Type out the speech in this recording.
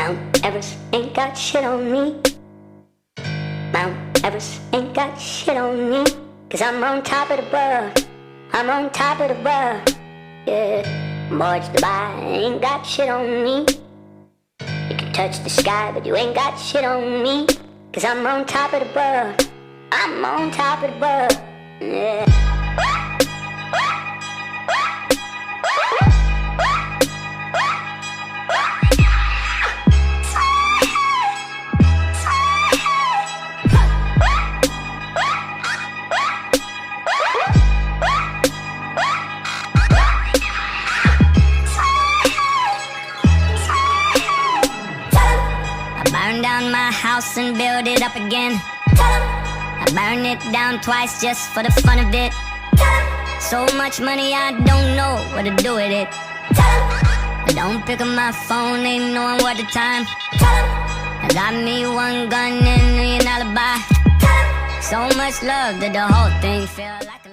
Mount Everest ain't got shit on me. Mount Everest ain't got shit on me. 'Cause I'm on top of the world. I'm on top of the world. Yeah, March Dubai ain't got shit on me. You can touch the sky, but you ain't got shit on me. 'Cause I'm on top of the world. I'm on top of the world. Yeah. Burn down my house and build it up again. I burn it down twice just for the fun of it. So much money I don't know what to do with it. I don't pick up my phone, ain't knowing what the time. I got me one gun and an alibi. So much love that the whole thing feel like